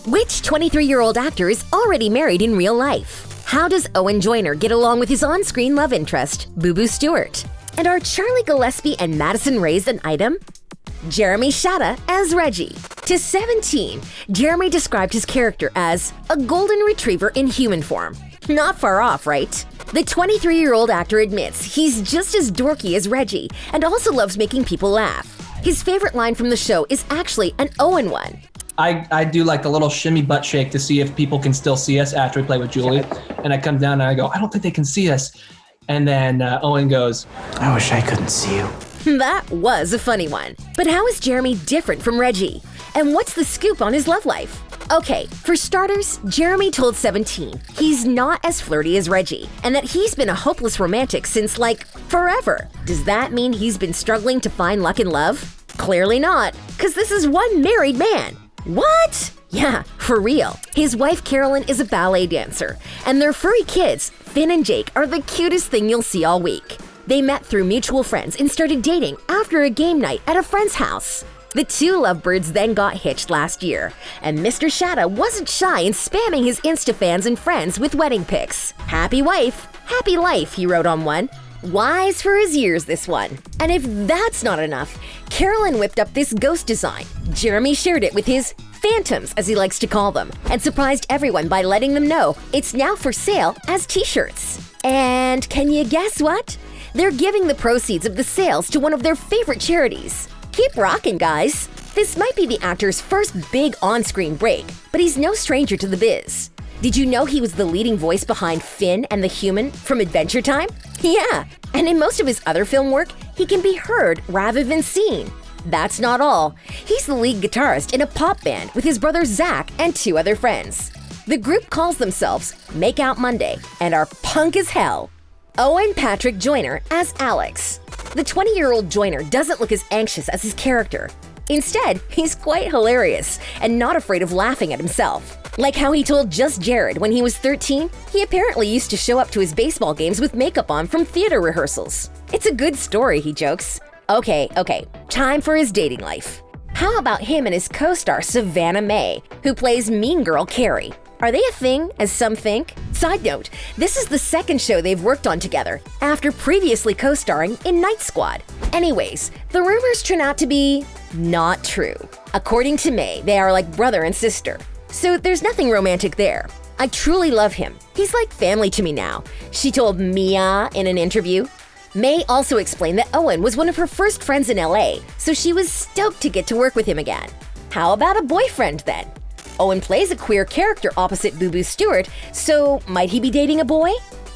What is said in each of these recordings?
Which 23-year-old actor is already married in real life? How does Owen Joyner get along with his on-screen love interest, BOOBOO Stewart? And are Charlie Gillespie and Madison Reyes an item? Jeremy SHADA as Reggie. To 17, Jeremy described his character as a golden retriever in human form. Not far off, right? The 23-year-old actor admits he's just as dorky as Reggie and also loves making people laugh. His favorite line from the show is actually an Owen one. I do like a little shimmy butt shake to see if people can still see us after we play with Julie. And I come down and I go, I don't think they can see us. And then Owen goes, I wish I couldn't see you. That was a funny one. But how is Jeremy different from Reggie? And what's the scoop on his love life? Okay, for starters, Jeremy told 17 he's not as flirty as Reggie and that he's been a hopeless romantic since, like, forever. Does that mean he's been struggling to find luck in love? Clearly not, because this is one married man. What? Yeah, for real. His wife Carolyn is a ballet dancer, and their furry kids, Finn and Jake, are the cutest thing you'll see all week. They met through mutual friends and started dating after a game night at a friend's house. The two lovebirds then got hitched last year, and Mr. SHADA wasn't shy in spamming his Insta fans and friends with wedding pics. Happy wife, happy life, he wrote on one. Wise for his years, this one. And if that's not enough, Carolyn whipped up this ghost design. Jeremy shared it with his phantoms, as he likes to call them, and surprised everyone by letting them know it's now for sale as t-shirts. And can you guess what? They're giving the proceeds of the sales to one of their favorite charities. Keep rocking, guys. This might be the actor's first big on-screen break, but he's no stranger to the biz. Did you know he was the leading voice behind Finn and the Human from Adventure Time? Yeah, and in most of his other film work, he can be heard rather than seen. That's not all. He's the lead guitarist in a pop band with his brother Zach and two other friends. The group calls themselves Make Out Monday and are punk as hell. Owen Patrick Joyner as Alex. The 20-year-old Joyner doesn't look as anxious as his character. Instead, he's quite hilarious and not afraid of laughing at himself. Like how he told Just Jared when he was 13, he apparently used to show up to his baseball games with makeup on from theater rehearsals. It's a good story, he jokes. Okay, time for his dating life. How about him and his co-star Savannah Mae, who plays Mean Girl Carrie? Are they a thing, as some think? Side note, this is the second show they've worked on together, after previously co-starring in Night Squad. Anyways, the rumors turn out to be not true. According to Mae, they are like brother and sister. So there's nothing romantic there. I truly love him. He's like family to me now, she told Mia in an interview. Mae also explained that Owen was one of her first friends in LA, so she was stoked to get to work with him again. How about a boyfriend then? Owen plays a queer character opposite BOOBOO Stewart, so might he be dating a boy?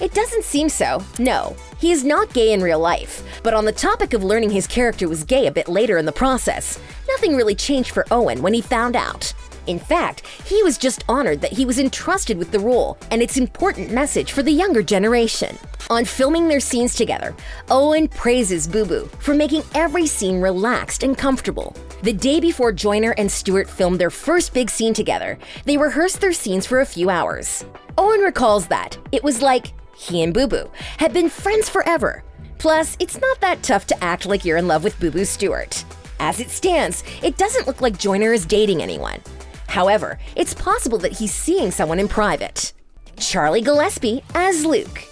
It doesn't seem so, no. He is not gay in real life, but on the topic of learning his character was gay a bit later in the process, nothing really changed for Owen when he found out. In fact, he was just honored that he was entrusted with the role and its important message for the younger generation. On filming their scenes together, Owen praises BOOBOO for making every scene relaxed and comfortable. The day before Joyner and Stewart filmed their first big scene together, they rehearsed their scenes for a few hours. Owen recalls that it was like he and BOOBOO had been friends forever. Plus, it's not that tough to act like you're in love with BOOBOO Stewart. As it stands, it doesn't look like Joyner is dating anyone. However, it's possible that he's seeing someone in private. Charlie Gillespie as Luke.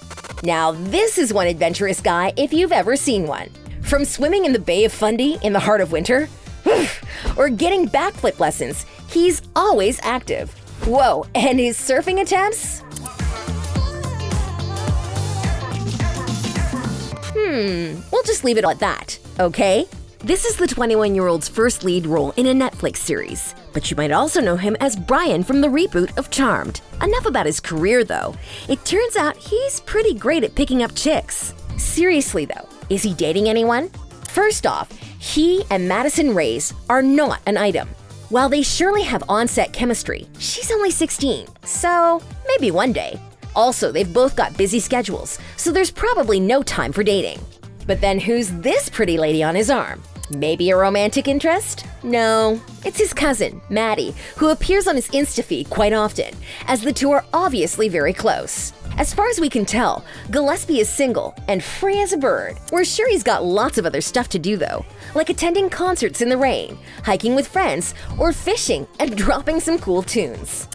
Now this is one adventurous guy if you've ever seen one. From swimming in the Bay of Fundy in the heart of winter, or getting backflip lessons, he's always active. Whoa, and his surfing attempts? We'll just leave it at that, okay? This is the 21-year-old's first lead role in a Netflix series, but you might also know him as Brian from the reboot of Charmed. Enough about his career, though. It turns out he's pretty great at picking up chicks. Seriously, though, is he dating anyone? First off, he and Madison Reyes are not an item. While they surely have on-set chemistry, she's only 16, so maybe one day. Also, they've both got busy schedules, so there's probably no time for dating. But then who's this pretty lady on his arm? Maybe a romantic interest? No, it's his cousin, Maddie, who appears on his Insta feed quite often, as the two are obviously very close. As far as we can tell, Gillespie is single and free as a bird. We're sure he's got lots of other stuff to do though, like attending concerts in the rain, hiking with friends, or fishing and dropping some cool tunes.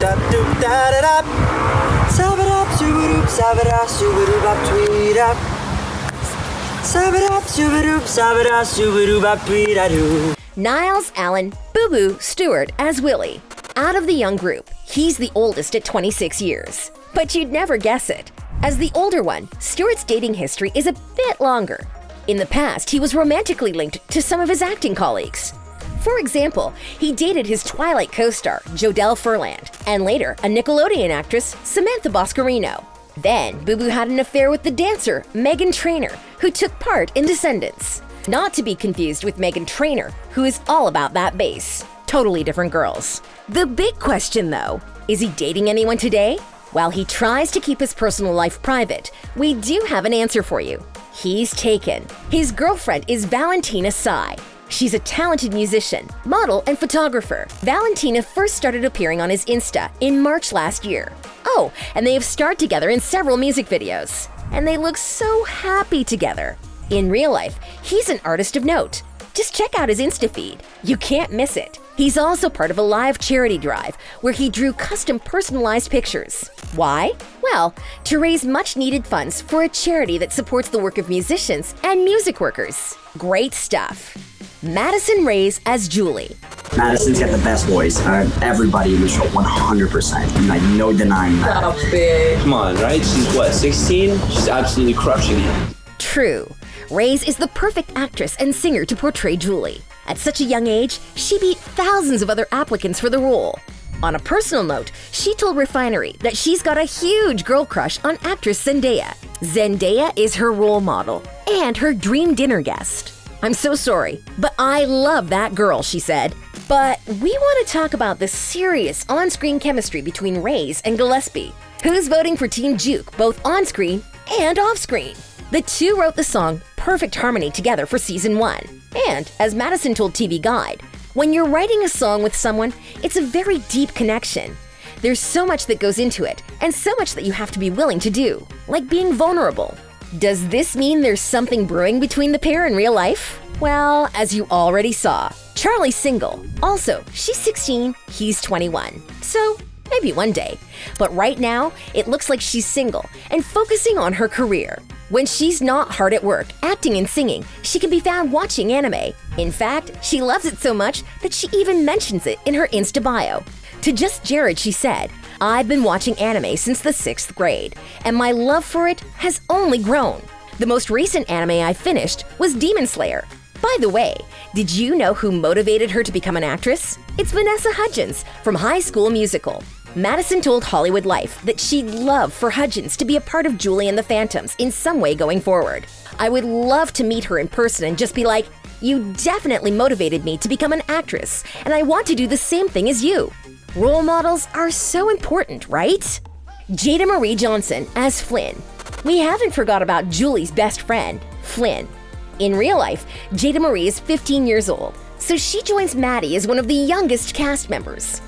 NILS, Allen, BOOBOO, Stewart as Willie. Out of the young group, he's the oldest at 26 years. But you'd never guess it. As the older one, Stewart's dating history is a bit longer. In the past, he was romantically linked to some of his acting colleagues. For example, he dated his Twilight co-star, Jadah Marie, and later a Nickelodeon actress, Samantha Boscarino. Then, BOOBOO had an affair with the dancer, Meghan Trainor, who took part in Descendants. Not to be confused with Meghan Trainor, who is all about that bass. Totally different girls. The big question though, is he dating anyone today? While he tries to keep his personal life private, we do have an answer for you. He's taken. His girlfriend is Valentina Tsai. She's a talented musician, model, and photographer. Valentina first started appearing on his Insta in March last year. Oh, and they have starred together in several music videos. And they look so happy together. In real life, he's an artist of note. Just check out his Insta feed. You can't miss it. He's also part of a live charity drive where he drew custom personalized pictures. Why? Well, to raise much-needed funds for a charity that supports the work of musicians and music workers. Great stuff. Madison Reyes as Julie. Madison's got the best voice. Everybody in the show, 100%. Like, no denying that. Come on, right? She's what, 16? She's absolutely crushing it. True. Reyes is the perfect actress and singer to portray Julie. At such a young age, she beat thousands of other applicants for the role. On a personal note, she told Refinery that she's got a huge girl crush on actress Zendaya. Zendaya is her role model and her dream dinner guest. I'm so sorry, but I love that girl, she said. But we want to talk about the serious on-screen chemistry between Reyes and Gillespie. Who's voting for Team Juke, both on-screen and off-screen? The two wrote the song Perfect Harmony together for Season 1. And, as Madison told TV Guide, when you're writing a song with someone, it's a very deep connection. There's so much that goes into it, and so much that you have to be willing to do, like being vulnerable. Does this mean there's something brewing between the pair in real life? Well, as you already saw, Charlie's single. Also, she's 16, he's 21. So, maybe one day. But right now, it looks like she's single and focusing on her career. When she's not hard at work, acting and singing, she can be found watching anime. In fact, she loves it so much that she even mentions it in her Insta bio. To Just Jared, she said, "I've been watching anime since the 6th grade, and my love for it has only grown. The most recent anime I finished was Demon Slayer. By the way, did you know who motivated her to become an actress? It's Vanessa Hudgens from High School Musical." Madison told Hollywood Life that she'd love for Hudgens to be a part of Julie and the Phantoms in some way going forward. "I would love to meet her in person and just be like, you definitely motivated me to become an actress, and I want to do the same thing as you." Role models are so important, right? Jadah Marie Johnson as Flynn. We haven't forgot about Julie's best friend, Flynn. In real life, Jadah Marie is 15 years old, so she joins Maddie as one of the youngest cast members.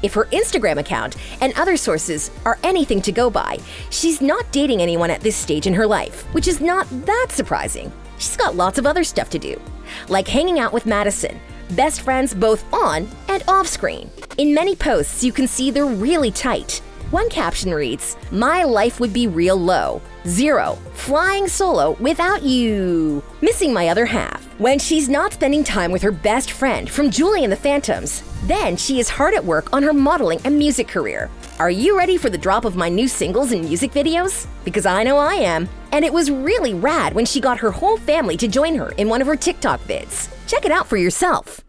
If her Instagram account and other sources are anything to go by, she's not dating anyone at this stage in her life, which is not that surprising. She's got lots of other stuff to do, like hanging out with Madison, best friends both on and off screen. In many posts, you can see they're really tight. One caption reads, "My life would be real low. 0, flying solo without you. Missing my other half." When she's not spending time with her best friend from Julie and the Phantoms, then she is hard at work on her modeling and music career. Are you ready for the drop of my new singles and music videos? Because I know I am. And it was really rad when she got her whole family to join her in one of her TikTok vids. Check it out for yourself.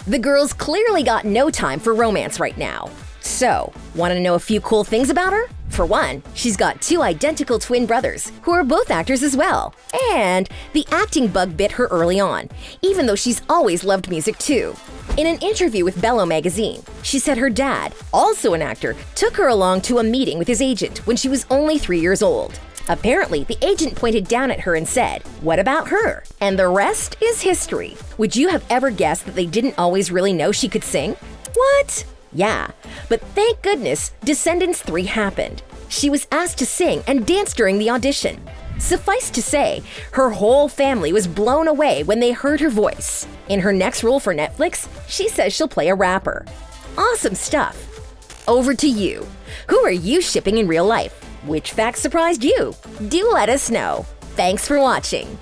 The girls clearly got no time for romance right now. So, want to know a few cool things about her? For one, she's got 2 identical twin brothers who are both actors as well. And the acting bug bit her early on, even though she's always loved music too. In an interview with Bello magazine, she said her dad, also an actor, took her along to a meeting with his agent when she was only 3 years old. Apparently, the agent pointed down at her and said, "What about her?" And the rest is history. Would you have ever guessed that they didn't always really know she could sing? What? Yeah, but thank goodness Descendants 3 happened. She was asked to sing and dance during the audition. Suffice to say, her whole family was blown away when they heard her voice. In her next role for Netflix, she says she'll play a rapper. Awesome stuff. Over to you. Who are you shipping in real life? Which fact surprised you? Do let us know. Thanks for watching.